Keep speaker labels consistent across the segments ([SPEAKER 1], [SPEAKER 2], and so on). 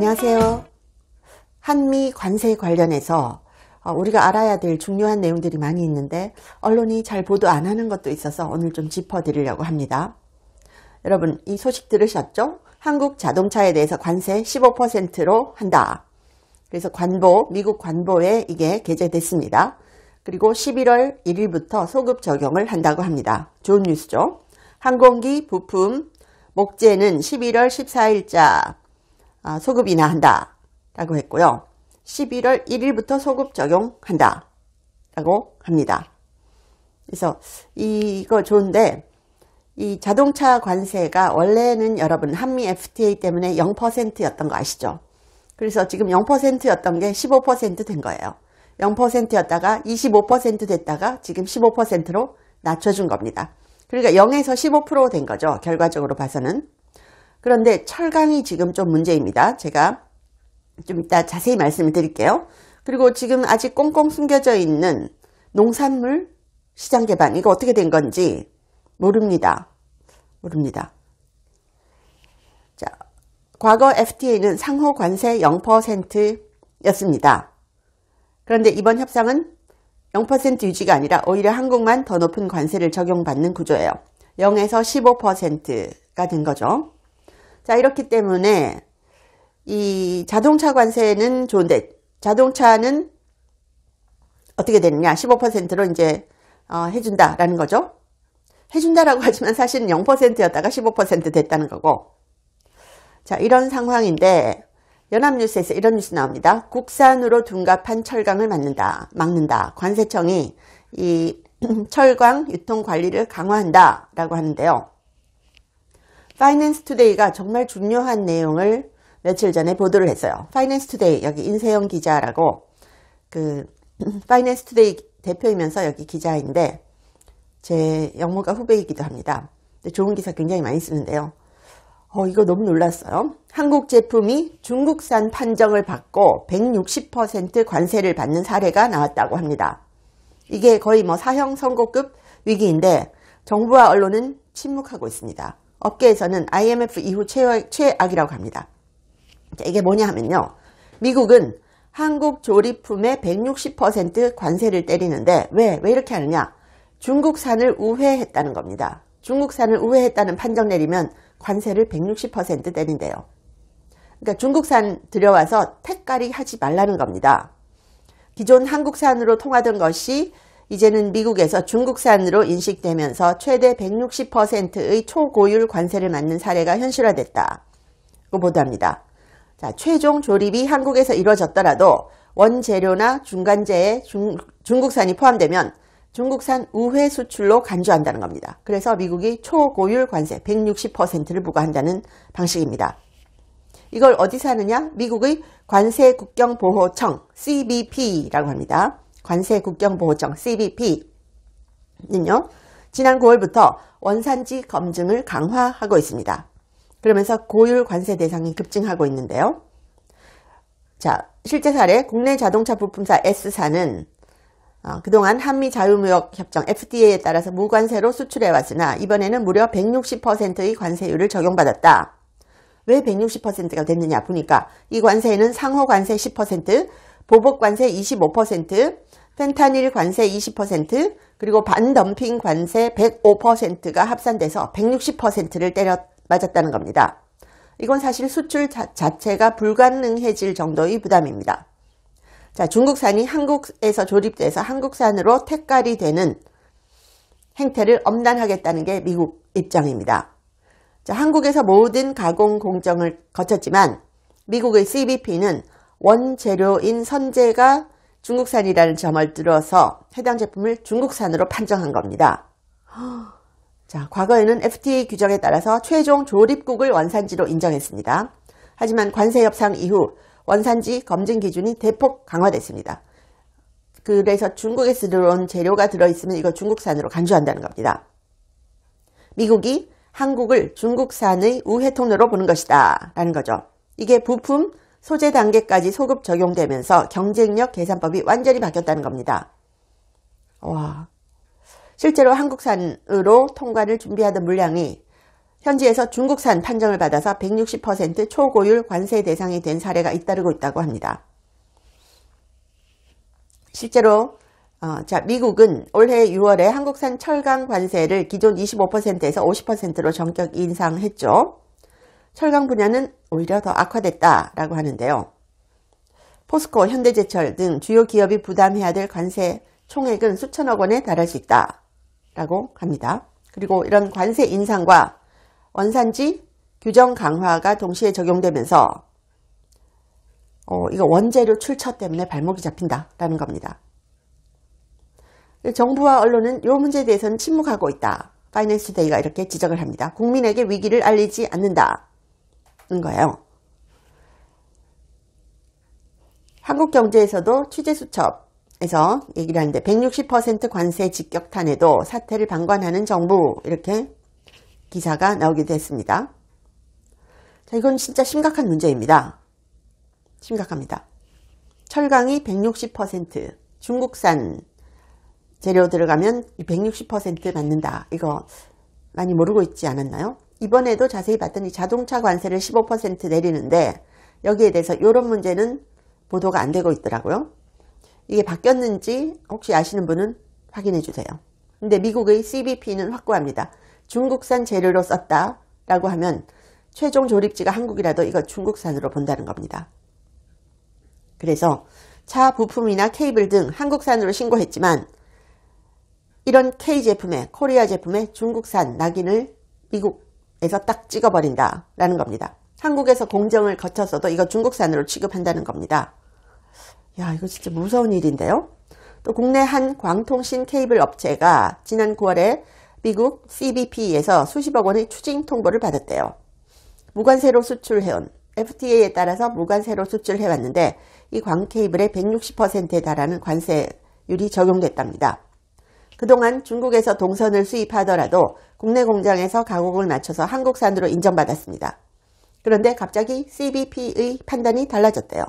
[SPEAKER 1] 안녕하세요. 한미 관세 관련해서 우리가 알아야 될 중요한 내용들이 많이 있는데 언론이 잘 보도 안 하는 것도 있어서 오늘 좀 짚어드리려고 합니다. 여러분, 이 소식 들으셨죠? 한국 자동차에 대해서 관세 15%로 한다. 그래서 미국 관보에 이게 게재됐습니다. 그리고 11월 1일부터 소급 적용을 한다고 합니다. 좋은 뉴스죠? 항공기 부품 목재는 11월 14일자 소급 인하한다 라고 했고요. 11월 1일부터 소급 적용한다 라고 합니다. 그래서 이거 좋은데, 이 자동차 관세가 원래는 여러분 한미 FTA 때문에 0%였던 거 아시죠? 그래서 지금 0%였던 게 15% 된 거예요. 0%였다가 25% 됐다가 지금 15%로 낮춰준 겁니다. 그러니까 0에서 15% 된 거죠. 결과적으로 봐서는. 그런데 철강이 지금 좀 문제입니다. 제가 좀 이따 자세히 말씀을 드릴게요. 그리고 지금 아직 꽁꽁 숨겨져 있는 농산물 시장 개방, 이거 어떻게 된 건지 모릅니다. 자, 과거 FTA는 상호 관세 0%였습니다. 그런데 이번 협상은 0% 유지가 아니라 오히려 한국만 더 높은 관세를 적용받는 구조예요. 0에서 15%가 된 거죠. 자, 이렇기 때문에 이 자동차 관세는 좋은데 자동차는 어떻게 되느냐? 15%로 이제 해준다라는 거죠. 해준다라고 하지만 사실은 0%였다가 15% 됐다는 거고. 자, 이런 상황인데 연합뉴스에서 이런 뉴스 나옵니다. 국산으로 둔갑한 철강을 막는다. 관세청이 이 철강 유통 관리를 강화한다라고 하는데요. 파이낸스 투데이가 정말 중요한 내용을 며칠 전에 보도를 했어요. 파이낸스 투데이, 여기 인세영 기자라고, 파이낸스 투데이 대표이면서 여기 기자인데 제 영문과 후배이기도 합니다. 근데 좋은 기사 굉장히 많이 쓰는데요. 이거 너무 놀랐어요. 한국 제품이 중국산 판정을 받고 160% 관세를 받는 사례가 나왔다고 합니다. 이게 거의 사형 선고급 위기인데 정부와 언론은 침묵하고 있습니다. 업계에서는 IMF 이후 최악이라고 합니다. 자, 이게 뭐냐 하면요. 미국은 한국 조립품에 160% 관세를 때리는데 왜 이렇게 하느냐? 중국산을 우회했다는 겁니다. 중국산을 우회했다는 판정 내리면 관세를 160% 때린대요. 그러니까 중국산 들여와서 택가리 하지 말라는 겁니다. 기존 한국산으로 통하던 것이 이제는 미국에서 중국산으로 인식되면서 최대 160%의 초고율 관세를 맞는 사례가 현실화됐다고 보도합니다. 자, 최종 조립이 한국에서 이루어졌더라도 원재료나 중간재에 중국산이 포함되면 중국산 우회 수출로 간주한다는 겁니다. 그래서 미국이 초고율 관세 160%를 부과한다는 방식입니다. 이걸 어디서 하느냐? 미국의 관세국경보호청 CBP라고 합니다. 관세국경보호청 CBP는요. 지난 9월부터 원산지 검증을 강화하고 있습니다. 그러면서 고율 관세 대상이 급증하고 있는데요. 자, 실제 사례 국내 자동차 부품사 S사는 그동안 한미 자유무역협정 FTA에 따라서 무관세로 수출해왔으나 이번에는 무려 160%의 관세율을 적용받았다. 왜 160%가 됐느냐 보니까 이 관세에는 상호 관세 10%, 보복 관세 25%, 펜타닐 관세 20%, 그리고 반덤핑 관세 105%가 합산돼서 160%를 때려 맞았다는 겁니다. 이건 사실 수출 자체가 불가능해질 정도의 부담입니다. 자, 중국산이 한국에서 조립돼서 한국산으로 택갈이 되는 행태를 엄단하겠다는 게 미국 입장입니다. 자, 한국에서 모든 가공 공정을 거쳤지만 미국의 CBP는 원재료인 선재가 중국산이라는 점을 들어서 해당 제품을 중국산으로 판정한 겁니다. 자, 과거에는 FTA 규정에 따라서 최종 조립국을 원산지로 인정했습니다. 하지만 관세 협상 이후 원산지 검증 기준이 대폭 강화됐습니다. 그래서 중국에서 들어온 재료가 들어있으면 이거 중국산으로 간주한다는 겁니다. 미국이 한국을 중국산의 우회 통로로 보는 것이다 라는 거죠. 이게 부품 소재 단계까지 소급 적용되면서 경쟁력 계산법이 완전히 바뀌었다는 겁니다. 와, 실제로 한국산으로 통관을 준비하던 물량이 현지에서 중국산 판정을 받아서 160% 초고율 관세 대상이 된 사례가 잇따르고 있다고 합니다. 실제로 미국은 올해 6월에 한국산 철강 관세를 기존 25%에서 50%로 전격 인상했죠. 철강 분야는 오히려 더 악화됐다라고 하는데요. 포스코, 현대제철 등 주요 기업이 부담해야 될 관세 총액은 수천억 원에 달할 수 있다라고 합니다. 그리고 이런 관세 인상과 원산지 규정 강화가 동시에 적용되면서 이거 원재료 출처 때문에 발목이 잡힌다라는 겁니다. 정부와 언론은 이 문제에 대해서는 침묵하고 있다. 파이낸스 투데이가 이렇게 지적을 합니다. 국민에게 위기를 알리지 않는다는 거예요. 한국경제에서도 취재수첩에서 얘기를 하는데 160% 관세 직격탄에도 사태를 방관하는 정부, 이렇게 기사가 나오기도 했습니다. 자, 이건 진짜 심각한 문제입니다. 심각합니다. 철강이 160% 중국산 재료 들어가면 160% 맞는다. 이거 많이 모르고 있지 않았나요? 이번에도 자세히 봤더니 자동차 관세를 15% 내리는데 여기에 대해서 이런 문제는 보도가 안 되고 있더라고요. 이게 바뀌었는지 혹시 아시는 분은 확인해 주세요. 근데 미국의 CBP는 확고합니다. 중국산 재료로 썼다라고 하면 최종 조립지가 한국이라도 이거 중국산으로 본다는 겁니다. 그래서 차 부품이나 케이블 등 한국산으로 신고했지만 이런 K 제품에, 코리아 제품에 중국산 낙인을 미국에서 딱 찍어버린다라는 겁니다. 한국에서 공정을 거쳤어도 이거 중국산으로 취급한다는 겁니다. 야, 이거 진짜 무서운 일인데요. 또 국내 한 광통신 케이블 업체가 지난 9월에 미국 CBP에서 수십억 원의 추징 통보를 받았대요. 무관세로 수출해온 FTA에 따라서 무관세로 수출해왔는데 이 광 케이블의 160%에 달하는 관세율이 적용됐답니다. 그동안 중국에서 동선을 수입하더라도 국내 공장에서 가공을 맞춰서 한국산으로 인정받았습니다. 그런데 갑자기 CBP의 판단이 달라졌대요.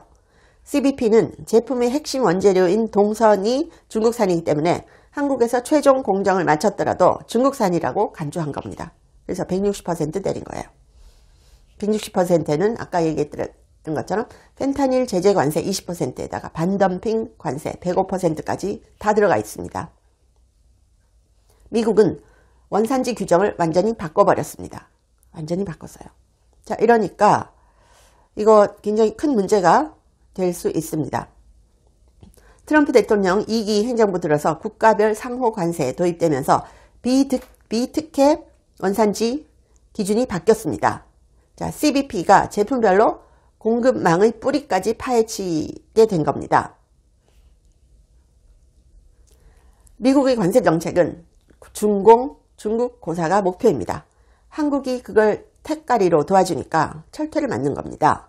[SPEAKER 1] CBP는 제품의 핵심 원재료인 동선이 중국산이기 때문에 한국에서 최종 공정을 마쳤더라도 중국산이라고 간주한 겁니다. 그래서 160% 내린 거예요. 160%는 아까 얘기했던 것처럼 펜타닐 제재 관세 20%에다가 반덤핑 관세 105%까지 다 들어가 있습니다. 미국은 원산지 규정을 완전히 바꿔버렸습니다. 완전히 바꿨어요. 자, 이러니까 이거 굉장히 큰 문제가 될 수 있습니다. 트럼프 대통령 2기 행정부 들어서 국가별 상호 관세 도입되면서 비특혜 원산지 기준이 바뀌었습니다. 자, CBP가 제품별로 공급망의 뿌리까지 파헤치게 된 겁니다. 미국의 관세 정책은 중국 고사가 목표입니다. 한국이 그걸 택가리로 도와주니까 철퇴를 맞는 겁니다.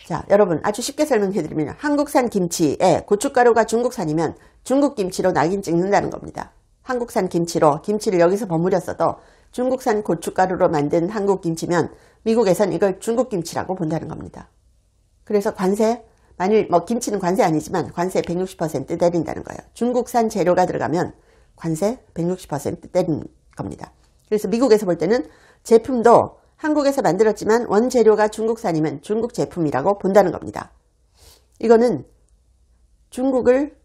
[SPEAKER 1] 자, 여러분 아주 쉽게 설명해드리면 한국산 김치에 고춧가루가 중국산이면 중국 김치로 낙인 찍는다는 겁니다. 한국산 김치로 김치를 여기서 버무렸어도 중국산 고춧가루로 만든 한국 김치면 미국에선 이걸 중국 김치라고 본다는 겁니다. 그래서 관세, 만일 김치는 관세 아니지만 관세 160% 내린다는 거예요. 중국산 재료가 들어가면 관세 160% 내린 겁니다. 그래서 미국에서 볼 때는 제품도 한국에서 만들었지만 원재료가 중국산이면 중국 제품이라고 본다는 겁니다. 이거는 중국을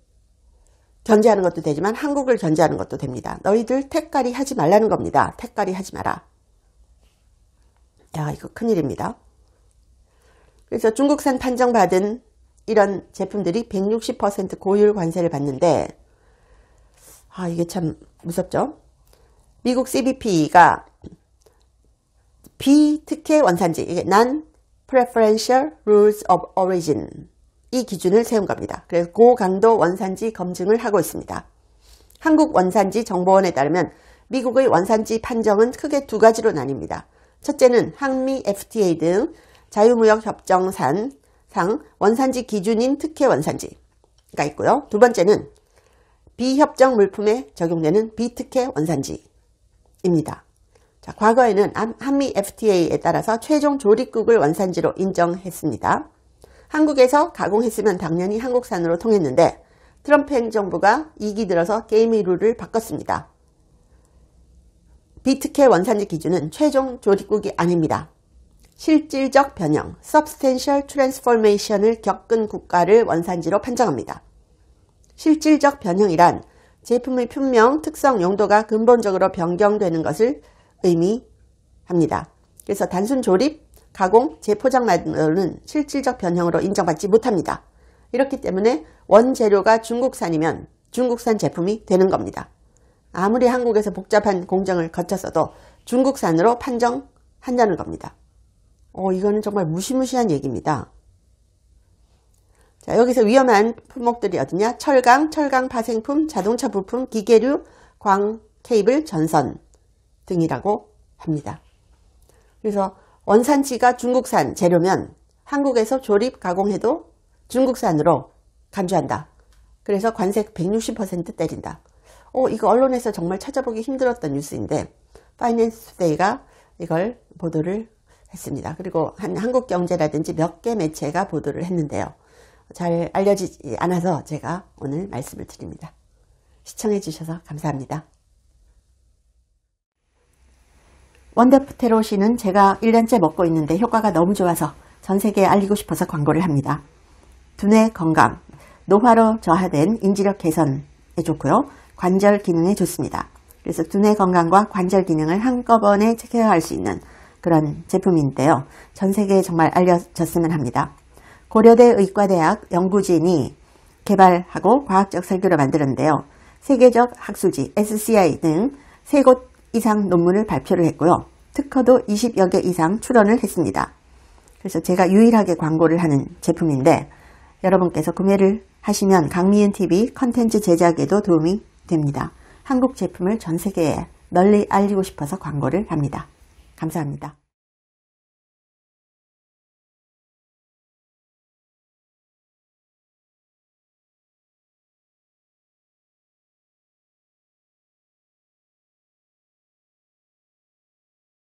[SPEAKER 1] 견제하는 것도 되지만 한국을 견제하는 것도 됩니다. 너희들 택가리 하지 말라는 겁니다. 택가리 하지 마라. 야, 이거 큰일입니다. 그래서 중국산 판정받은 이런 제품들이 160% 고율 관세를 받는데 이게 참 무섭죠. 미국 CBP가 비특혜 원산지, 이게 Non-Preferential Rules of Origin 이 기준을 세운 겁니다. 그래서 고강도 원산지 검증을 하고 있습니다. 한국 원산지 정보원에 따르면 미국의 원산지 판정은 크게 두 가지로 나뉩니다. 첫째는 한미 FTA 등 자유무역 협정상 원산지 기준인 특혜 원산지가 있고요. 두 번째는 비협정 물품에 적용되는 비특혜 원산지입니다. 자, 과거에는 한미 FTA에 따라서 최종 조립국을 원산지로 인정했습니다. 한국에서 가공했으면 당연히 한국산으로 통했는데 트럼프 행정부가 2기 들어서 게임의 룰을 바꿨습니다. 비트케 원산지 기준은 최종 조립국이 아닙니다. 실질적 변형, substantial transformation을 겪은 국가를 원산지로 판정합니다. 실질적 변형이란 제품의 품명, 특성, 용도가 근본적으로 변경되는 것을 의미합니다. 그래서 단순 조립, 가공, 재포장만으로는 실질적 변형으로 인정받지 못합니다. 이렇기 때문에 원재료가 중국산이면 중국산 제품이 되는 겁니다. 아무리 한국에서 복잡한 공정을 거쳤어도 중국산으로 판정한다는 겁니다. 이거는 정말 무시무시한 얘기입니다. 자, 여기서 위험한 품목들이 어디냐? 철강, 철강 파생품, 자동차 부품, 기계류, 광, 케이블, 전선 등이라고 합니다. 그래서 원산지가 중국산 재료면 한국에서 조립, 가공해도 중국산으로 간주한다. 그래서 관세 160% 때린다. 이거 언론에서 정말 찾아보기 힘들었던 뉴스인데 파이낸스 투데이가 이걸 보도를 했습니다. 그리고 한국경제라든지 몇 개 매체가 보도를 했는데요. 잘 알려지지 않아서 제가 오늘 말씀을 드립니다. 시청해 주셔서 감사합니다. 원더프테로시는 제가 1년째 먹고 있는데 효과가 너무 좋아서 전 세계에 알리고 싶어서 광고를 합니다. 두뇌 건강, 노화로 저하된 인지력 개선에 좋고요. 관절 기능에 좋습니다. 그래서 두뇌 건강과 관절 기능을 한꺼번에 케어할 수 있는 그런 제품인데요. 전 세계에 정말 알려졌으면 합니다. 고려대 의과대학 연구진이 개발하고 과학적 설계로 만들었는데요. 세계적 학술지 SCI 등 3곳 이상 논문을 발표를 했고요. 특허도 20여 개 이상 출원을 했습니다. 그래서 제가 유일하게 광고를 하는 제품인데 여러분께서 구매를 하시면 강미은TV 컨텐츠 제작에도 도움이 됩니다. 한국 제품을 전 세계에 널리 알리고 싶어서 광고를 합니다. 감사합니다.